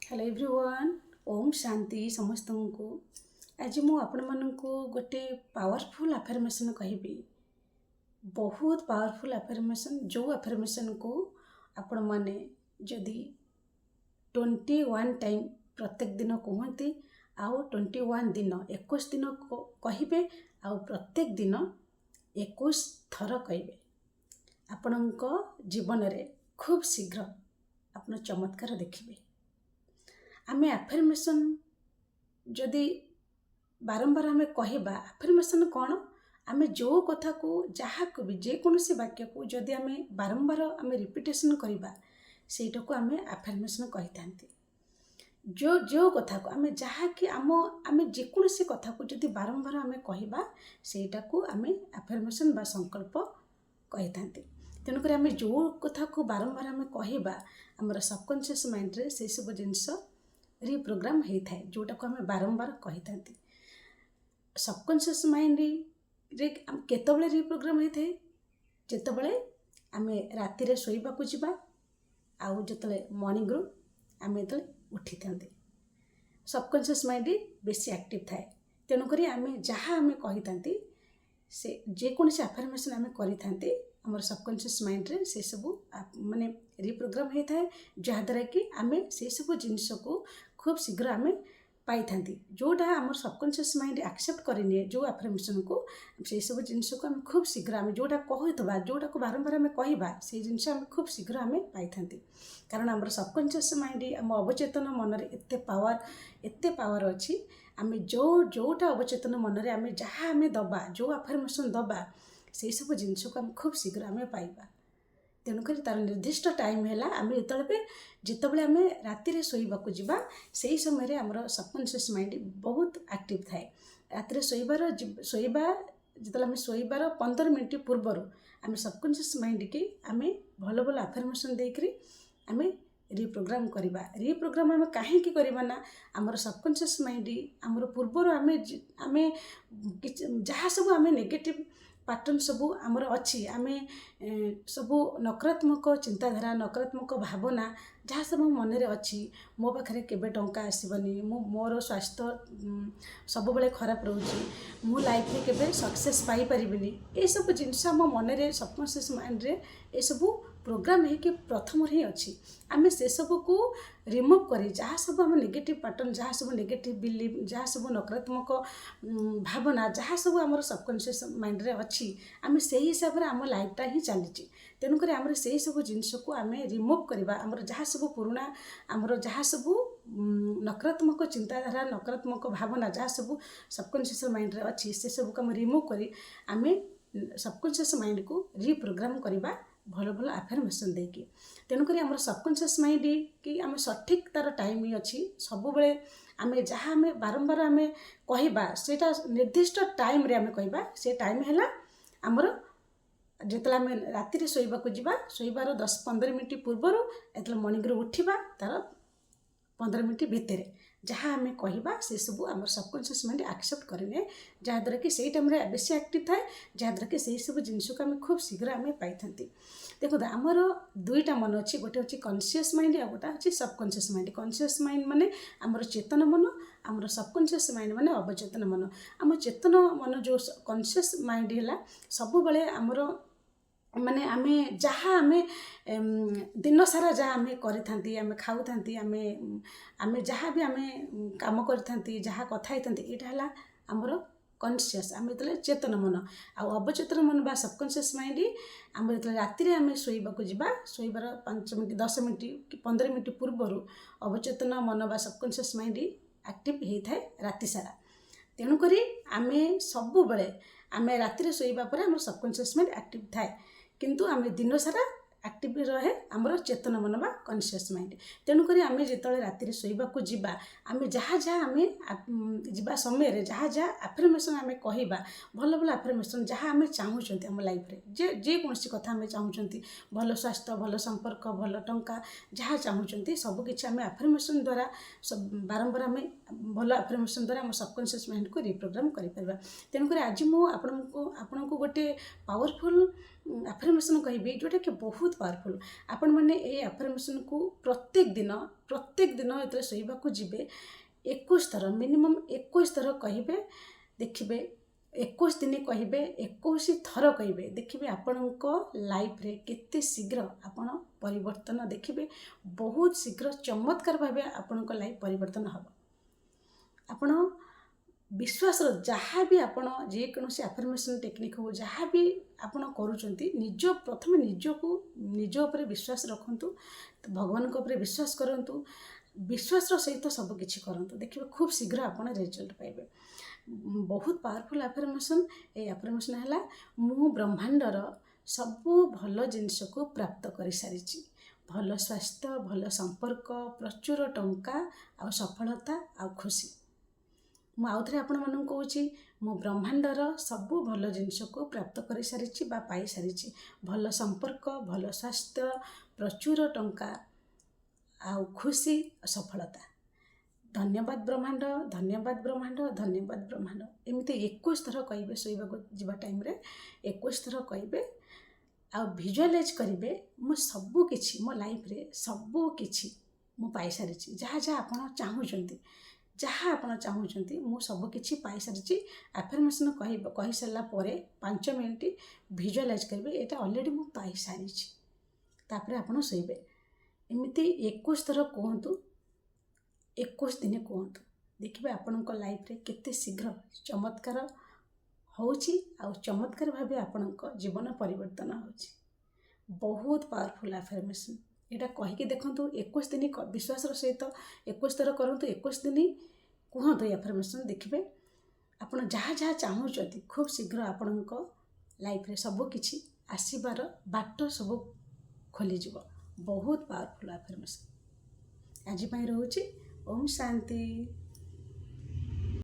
Hello everyone. Om Shanti समस्त को। आज मु आपण मानकु गोटे पावरफुल अफर्मेशन कहबी। बहुत पावरफुल अफर्मेशन जो अफर्मेशन को आपण माने जदि 21 टाइम प्रत्येक दिन कहते आउ 21 दिन 21 दिन कहिबे आउ प्रत्येक दिन 21 थर कहिबे आपणक जीवन रे खूब शीघ्र आपण चमत्कार देखिबे। आमे अफर्मेशन जदि बारंबार आमे कहबा अफर्मेशन कौन आमे जो कथा को जहाँ को भी जेकोसी वाक्य को जदि आमे बारंबार आमे रिपीटेशन करबा सेटा को आमे अफर्मेशन कहि थांती। जो जो कथा को आमे जहाँ कि आमे जेकोसी कथा को जदि बारंबार आमे कहबा सेटा को आमे अफर्मेशन बा संकल्प कहि थांती। तेणुकर आमे जो कथा को बारंबार आमे कहबा हमर सबकॉन्शियस माइंड रे से सब जिंस रिप्रोग्राम होता है जोटा को आमे बारंबार कहि थांती। सबकॉन्शियस माइंड रे केतबले रिप्रोग्राम होता है जेतबले आमे राति रे सोइबा को जिबा आउ जेतले मॉर्निंग रो आमे तो उठी थांती। सबकॉन्शियस माइंड बेसी एक्टिव थाए। तेणुकर आमे जहाँ आमे कहि थांती से जेकोसी अफर्मेशन आमे करि थांती हमर सबकॉन्शियस माइंड रे से सब माने रिप्रोग्राम होता है जहाँद्वारा कि आमे से सब जिनस को खूब शीघ्र आमे पाई थांती। जोटा हमर सबकॉन्शियस माइंड एक्सेप्ट करिने जो अफर्मेशन को से सब जिनस को आमे खूब शीघ्र आमे जोटा कहतबा जोटा को बारंबार आमे कहबा से जिनस आमे खूब शीघ्र आमे पाई थांती। कारण हमर सबकॉन्शियस माइंड हम अवचेतन मन रे एते पावर अछि। आमे जोटा अवचेतन मन रे आमे जहाँ आमे दबा जो अफर्मेशन दबा से सब जिनस को आमे खूब शीघ्र आमे पाइबा। तेणुक तार निर्दिष्ट टाइम है आम जितेबाला आम राति शोवा को जीवा से समय आमर सबकॉन्शियस माइंड बहुत एक्टिव थाए। राति शोबार जिते आम शोबार 15 मिनट पूर्वर आम सबकॉन्शियस माइंड की आम भल भल अफर्मेशन देकर आम रिप्रोग्राम करवा। रिप्रोग्राम आम कहीं करवा ना आमर सबकॉन्शियस माइंड आमर पूर्वर आम जहाँ सब आम नेगेटिव पैटर्न सबू आमर अच्छी आमे सबू नकारात्मक चिंताधारा नकारात्मक भावना जहाँ सब मन रे अच्छी मो पाखे केबे टंका आसबनी मोर स्वास्थ्य सब बेले खराब रोचे मु लाइफ रे केबे सक्सेस पाई परिबिनी ए सब जिनस आम मन रे सबकॉन्शियस माइंड रे ए सब प्रोग्राम है कि प्रथम ही अच्छी। आम से सब को रिमूव करी जहाँ सब आम नेगेटिव पैटर्न जहाँ सब नेगेटिव बिलीव जहाँ सब नकारात्मक भावना जहाँ सब आम सबकॉन्शियस माइंड रे अच्छी आम से हिसाब से आम लाइफटा ही चली। तेणुक आम से सब जिनस को आम रिमूव करवा आमर जहाँ सब पुराना आमर जहाँ सब नकारात्मक चिंताधारा नकारात्मक भावना जहाँ सब सबकॉन्शियस माइंड रे अच्छी से सब को आम रिमूव करी आम सबकॉन्शियस माइंड को रिप्रोग्राम करवा भल भल अफर्मेशन देकी। तेणुक आम सबकॉन्शियस माइंड कि आम सठिक तार टाइम ही अच्छी सब बेले आम जहाँ आम बारंबार आम कहबा सेटा निर्दिष्ट टाइम रे आम कहबा से टाइम है आमर जिते आम राति शोवा को जीवा शोबार 10-15 मिनट पूर्वर एत मॉर्निंग रे उठिबा तार 15 मिनट भितर जहाँ आम कहबा से सब आम सबकॉन्शियस माइंड एक्सेप्ट करें जहाँद्वारा कि से टाइम बेसी एक्टिव थाए जहाँद्वारा कि से सब जिनस को आम खूब शीघ्र आम पाई थांती। देखो आमर दुईटा मन अच्छी गोटे हूँ कॉन्शियस माइंड आ गोटे हूँ सबकॉन्शियस माइंड। कॉन्शियस माइंड माने आमर चेतन मन आमर सबकॉन्शियस माइंड माने अवचेतन मन। आम चेतन मन जो कॉन्शियस माइंड है सब बेले आमर माने आमे जहाँ आमे दिन सारा जहाँ आमे करि थांती आमे खाऊ थांती आमे जहाँ भी आमे काम करि थांती जहाँ कथा ही थांती एटा हला आमर कॉन्शियस आमे तले चेतन मन आ अवचेतन मन बा सबकॉन्शियस माइंड आमे तले राति रे आमे सोइबा को जिबा सोइबार 5 मिनट 10 मिनट कि 15 मिनट पूर्वर अवचेतन मन बा सबकॉन्शियस माइंड एक्टिव हे थाए राति सारा। तेणु करी आमे सब बेले आमे राति रे सोइबा परे आमर सबकॉन्शियस माइंड एक्टिव थाए किंतु आमे दिन सारा एक्टिव रहे आमर चेतन मन बा कॉन्शियस माइंड। तेणुक आम जो राति शोवा को जीवा आम जहाँ जहाँ आम जीवा समय रे जहाँ जहाँ अफर्मेशन आम कहबा भल भल अफर्मेशन जहाँ आम चाहूँ आम लाइफ रे जेकोसी कथा आम चाहूँ भल स्वास्थ्य भल संपर्क भल टंका जहाँ चाहूँ सबकि आम अफर्मेशन द्वारा सब बारंबार आम भल अफर्मेशन द्वारा आम सबकॉन्शियस माइंड को रिप्रोग्राम कर। तेणुक आज मुझे आपण को गोटे पावरफुल ଆଫର୍ମେସନ୍ କହିବି ଯେଉଁଟାକି ବହୁତ ପାୱାରଫୁଲ୍। ଆପଣମାନେ ଏଇ ଆଫର୍ମେସନ୍କୁ ପ୍ରତ୍ୟେକ ଦିନ ଯେତେବେଳେ ଶୋଇବାକୁ ଯିବେ 21 ଥର ମିନିମମ୍ 21 ଥର କହିବେ। ଦେଖିବେ 21 ଦିନ କହିବେ, 21 ଥର କହିବେ, ଦେଖିବେ ଆପଣଙ୍କ ଲାଇଫ୍ରେ କେତେ ଶୀଘ୍ର ଆପଣ ପରିବର୍ତ୍ତନ ଦେଖିବେ। ବହୁତ ଶୀଘ୍ର ଚମତ୍କାର ଭାବେ ଆପଣଙ୍କ ଲାଇଫ୍ ପରିବର୍ତ୍ତନ ହେବ। ଆପଣ ବିଶ୍ୱାସର ଯାହା ବି ଆପଣ ଯେକୌଣସି ଆଫର୍ମେସନ୍ ଟେକ୍ନିକ୍ ହଉ ଯାହା ବି ଆପଣ କରୁଛନ୍ତି, ପ୍ରଥମେ ନିଜ ଉପରେ ବିଶ୍ୱାସ ରଖନ୍ତୁ, ଭଗବାନଙ୍କ ଉପରେ ବିଶ୍ୱାସ କରନ୍ତୁ, ବିଶ୍ୱାସର ସହିତ ସବୁ କିଛି କରନ୍ତୁ, ଦେଖିବେ ଖୁବ୍ ଶୀଘ୍ର ଆପଣ ରେଜଲ୍ଟ ପାଇବେ। ବହୁତ ପାୱାରଫୁଲ୍ ଆଫର୍ମେସନ୍। ଏଇ ଆଫର୍ମେସନ୍ ହେଲା, ମୁଁ ବ୍ରହ୍ମାଣ୍ଡର ସବୁ ଭଲ ଜିନିଷକୁ ପ୍ରାପ୍ତ କରିସାରିଛି। ଭଲ ସ୍ୱାସ୍ଥ୍ୟ, ଭଲ ସମ୍ପର୍କ, ପ୍ରଚୁର ଟଙ୍କା ଆଉ ସଫଳତା ଆଉ ଖୁସି। ମୁଁ ଆଉଥରେ ଆପଣମାନଙ୍କୁ କହୁଛି, ମୁଁ ବ୍ରହ୍ମାଣ୍ଡର ସବୁ ଭଲ ଜିନିଷକୁ ପ୍ରାପ୍ତ କରିସାରିଛି ବା ପାଇସାରିଛି। ଭଲ ସମ୍ପର୍କ, ଭଲ ସ୍ୱାସ୍ଥ୍ୟ, ପ୍ରଚୁର ଟଙ୍କା ଆଉ ଖୁସି, ସଫଳତା। ଧନ୍ୟବାଦ ବ୍ରହ୍ମାଣ୍ଡ, ଧନ୍ୟବାଦ ବ୍ରହ୍ମାଣ୍ଡ, ଧନ୍ୟବାଦ ବ୍ରହ୍ମାଣ୍ଡ। ଏମିତି 21 ଥର କହିବେ। ଶୋଇବାକୁ ଯିବା ଟାଇମ୍ରେ 21 ଥର କହିବେ। ଆଉ ଭିଜୁଆଲାଇଜ୍ କରିବେ, ମୁଁ ସବୁ କିଛି ମୋ ଲାଇଫ୍ରେ ସବୁ କିଛି ମୁଁ ପାଇସାରିଛି। ଯାହା ଆପଣ ଚାହୁଁଛନ୍ତି ମୁଁ ସବୁ କିଛି ପାଇସାରିଛି। ଆଫର୍ମେସନ୍ କହିସାରିଲା ପରେ 5 ମିନିଟ୍ ଭିଜୁଆଲାଇଜ୍ କରିବେ, ଏଇଟା ଅଲରେଡ଼ି ମୁଁ ପାଇସାରିଛି। ତାପରେ ଆପଣ ଶୋଇବେ। ଏମିତି 21 ଥର କୁହନ୍ତୁ, 21 ଦିନ କୁହନ୍ତୁ। ଦେଖିବେ ଆପଣଙ୍କ ଲାଇଫ୍ରେ କେତେ ଶୀଘ୍ର ଚମତ୍କାର ହେଉଛି ଆଉ ଚମତ୍କାର ଭାବେ ଆପଣଙ୍କ ଜୀବନ ପରିବର୍ତ୍ତନ ହେଉଛି। ବହୁତ ପାୱାରଫୁଲ୍ ଆଫର୍ମେସନ୍। ଏଇଟା କହିକି ଦେଖନ୍ତୁ। 21 ଦିନ ବିଶ୍ୱାସର ସହିତ 21 ଥର କରନ୍ତୁ। 21 ଦିନ କୁହନ୍ତୁ ଏ ଆଫର୍ମେସନ୍। ଦେଖିବେ ଆପଣ ଯାହା ଚାହୁଁଛନ୍ତି ଖୁବ୍ ଶୀଘ୍ର ଆପଣଙ୍କ ଲାଇଫ୍ରେ ସବୁ କିଛି ଆସିବାର ବାଟ ସବୁ ଖୋଲିଯିବ। ବହୁତ ପାୱାରଫୁଲ୍ ଆଫର୍ମେସନ୍। ଆଜି ପାଇଁ ରହୁଛି। ଓମ୍ ଶାନ୍ତି।